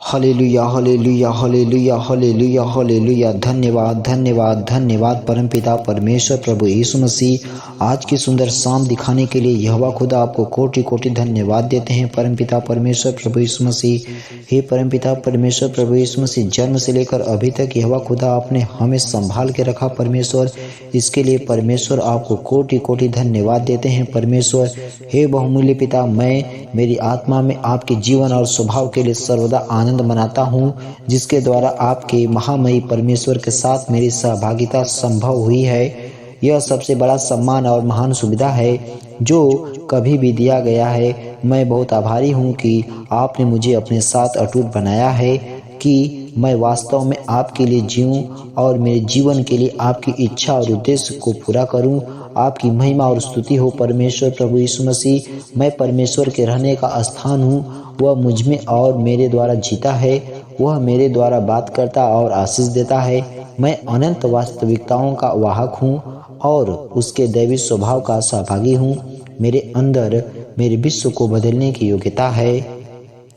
Hallelujah hallelujah hallelujah hallelujah hallelujah. धन्यवाद धन्यवाद धन्यवाद परमपिता परमेश्वर प्रभु यीशु मसीह, आज की सुंदर शाम दिखाने के लिए यहोवा खुदा आपको कोटि कोटि धन्यवाद देते हैं परमपिता परमेश्वर प्रभु यीशु मसीह। हे परमपिता परमेश्वर प्रभु यीशु मसीह, जन्म से लेकर अभी तक यहोवा खुदा आपने हमें संभाल के रखा परमेश्वर, इसके लिए परमेश्वर आपको कोटि कोटि धन्यवाद देते हैं परमेश्वर। हे बहुमूल्य पिता, मैं मेरी आत्मा में आपके जीवन और स्वभाव के लिए सर्वदा आनंद मनाता हूँ, जिसके द्वारा आपके महामयी परमेश्वर के साथ मेरी सहभागिता संभव हुई है। यह सबसे बड़ा सम्मान और महान सुविधा है जो कभी भी दिया गया है। मैं बहुत आभारी हूँ कि आपने मुझे अपने साथ अटूट बनाया है कि मैं वास्तव में आपके लिए जीऊँ और मेरे जीवन के लिए आपकी इच्छा और उद्देश्य को पूरा करूँ। आपकी महिमा और स्तुति हो परमेश्वर प्रभु यीशु मसीह। मैं परमेश्वर के रहने का स्थान हूँ, वह मुझ में और मेरे द्वारा जीता है, वह मेरे द्वारा बात करता और आशीष देता है। मैं अनंत वास्तविकताओं का वाहक हूँ और उसके दैवी स्वभाव का सहभागी हूँ। मेरे अंदर मेरे विश्व को बदलने की योग्यता है,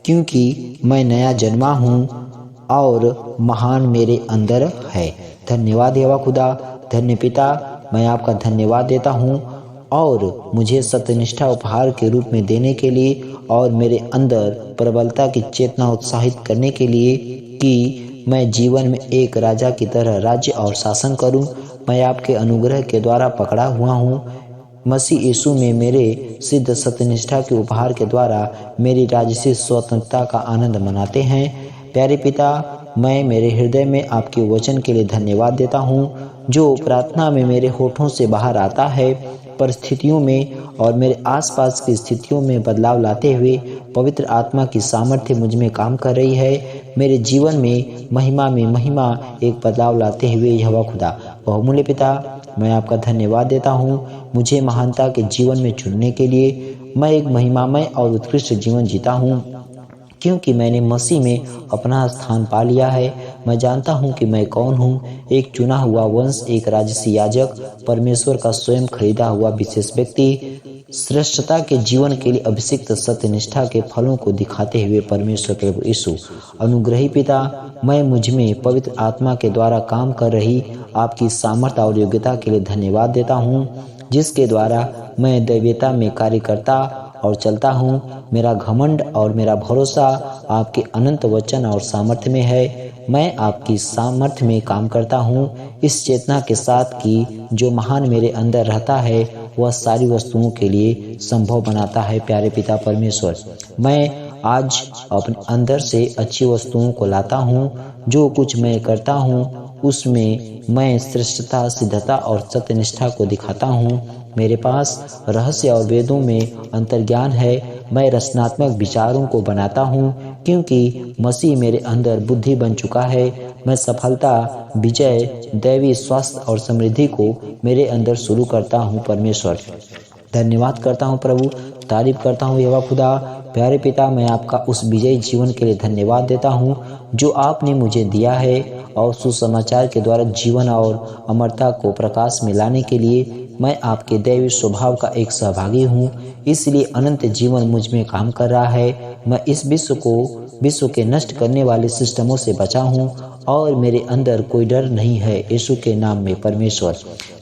क्योंकि मैं नया जन्मा हूँ और महान मेरे अंदर है। धन्यवाद यहोवा खुदा, धन्य पिता, मैं आपका धन्यवाद देता हूँ और मुझे सत्यनिष्ठा उपहार के रूप में देने के लिए और मेरे अंदर प्रबलता की चेतना उत्साहित करने के लिए कि मैं जीवन में एक राजा की तरह राज्य और शासन करूं। मैं आपके अनुग्रह के द्वारा पकड़ा हुआ हूं। मसीह यीशु में मेरे सिद्ध सत्यनिष्ठा के उपहार के द्वारा मेरी राजसी स्वतंत्रता का आनंद मनाते हैं। प्यारे पिता, मैं मेरे हृदय में आपके वचन के लिए धन्यवाद देता हूँ जो प्रार्थना में मेरे होठों से बाहर आता है। परिस्थितियों में और मेरे आसपास की स्थितियों में बदलाव लाते हुए पवित्र आत्मा की सामर्थ्य मुझ में काम कर रही है। मेरे जीवन में महिमा एक बदलाव लाते हुए यहोवा खुदा बहुमूल्य पिता, मैं आपका धन्यवाद देता हूँ मुझे महानता के जीवन में चुनने के लिए। मैं एक महिमामय और उत्कृष्ट जीवन जीता हूँ क्योंकि मैंने मसीह में अपना स्थान पा लिया है। मैं जानता हूं कि मैं कौन हूं, एक चुना हुआ वंश, एक राजसी याजक, परमेश्वर का स्वयं खरीदा हुआ विशेष व्यक्ति, श्रेष्ठता के जीवन के लिए अभिषिक्त सत्यनिष्ठा के फलों को दिखाते हुए परमेश्वर प्रभु यीशु। अनुग्रही पिता, मैं मुझ में पवित्र आत्मा के द्वारा काम कर रही आपकी सामर्थ्य और योग्यता के लिए धन्यवाद देता हूँ, जिसके द्वारा मैं दैवीयता में कार्य करता और चलता हूँ। मेरा घमंड और मेरा भरोसा आपके अनंत वचन और सामर्थ्य में है। मैं आपकी सामर्थ्य में काम करता हूँ, इस चेतना के साथ कि जो महान मेरे अंदर रहता है वह सारी वस्तुओं के लिए संभव बनाता है। प्यारे पिता परमेश्वर, मैं आज अपने अंदर से अच्छी वस्तुओं को लाता हूँ। जो कुछ मैं करता हूँ उसमें मैं श्रेष्ठता, सिद्धता और सत्यनिष्ठा को दिखाता हूँ। मेरे पास रहस्य और वेदों में अंतर्ज्ञान है। मैं रचनात्मक विचारों को बनाता हूँ क्योंकि मसीह मेरे अंदर बुद्धि बन चुका है। मैं सफलता, विजय, दैवी स्वास्थ्य और समृद्धि को मेरे अंदर शुरू करता हूँ। परमेश्वर, धन्यवाद करता हूँ प्रभु, तारीफ करता हूँ यहोवा खुदा। प्यारे पिता, मैं आपका उस विजयी जीवन के लिए धन्यवाद देता हूँ जो आपने मुझे दिया है और सुसमाचार के द्वारा जीवन और अमरता को प्रकाश में लाने के लिए मैं आपके दैवी स्वभाव का एक सहभागी हूँ। इसलिए अनंत जीवन मुझ में काम कर रहा है। मैं इस विश्व के नष्ट करने वाले सिस्टमों से बचा हूँ और मेरे अंदर कोई डर नहीं है। यीशु के नाम में परमेश्वर।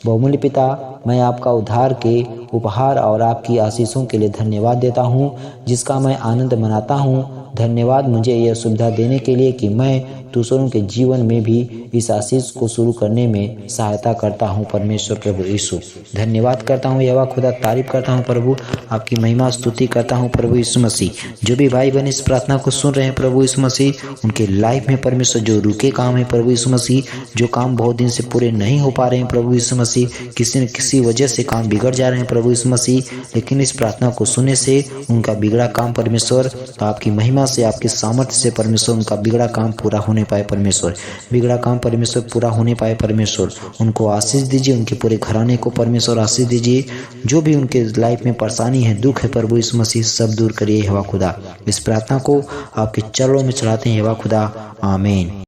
बहुमूल्य पिता, मैं आपका उद्धार के उपहार और आपकी आशीषों के लिए धन्यवाद देता हूँ, जिसका मैं आनंद मनाता हूँ। धन्यवाद मुझे यह सुविधा देने के लिए कि मैं दूसरों के जीवन में भी इस आशीष को शुरू करने में सहायता करता हूँ। परमेश्वर प्रभु यीशु, धन्यवाद करता हूँ यहोवा खुदा, तारीफ करता हूँ प्रभु, आपकी महिमा स्तुति करता हूँ प्रभु यीशु मसीह। जो भी भाई बहन इस प्रार्थना को सुन रहे हैं प्रभु यीशु मसीह, उनके लाइफ में परमेश्वर जो रुके काम है प्रभु यीशु मसीह, जो काम बहुत दिन से पूरे नहीं हो पा रहे हैं प्रभु यीशु मसीह, किसी न किसी वजह से काम बिगड़ जा रहे हैं प्रभु यीशु मसीह, लेकिन इस प्रार्थना को सुनने से उनका बिगड़ा काम परमेश्वर आपकी महिमा से, आपके सामर्थ्य से परमेश्वर उनका बिगड़ा काम पूरा होने पाए। परमेश्वर, बिगड़ा काम परमेश्वर पूरा होने पाए। परमेश्वर, उनको आशीष दीजिए, उनके पूरे घराने को परमेश्वर आशीष दीजिए। जो भी उनके लाइफ में परेशानी है, दुख है प्रभु यीशु मसीह, सब दूर करिए यहोवा खुदा। इस प्रार्थना को आपके चरणों में चढ़ाते हैं यहोवा खुदा, आमीन।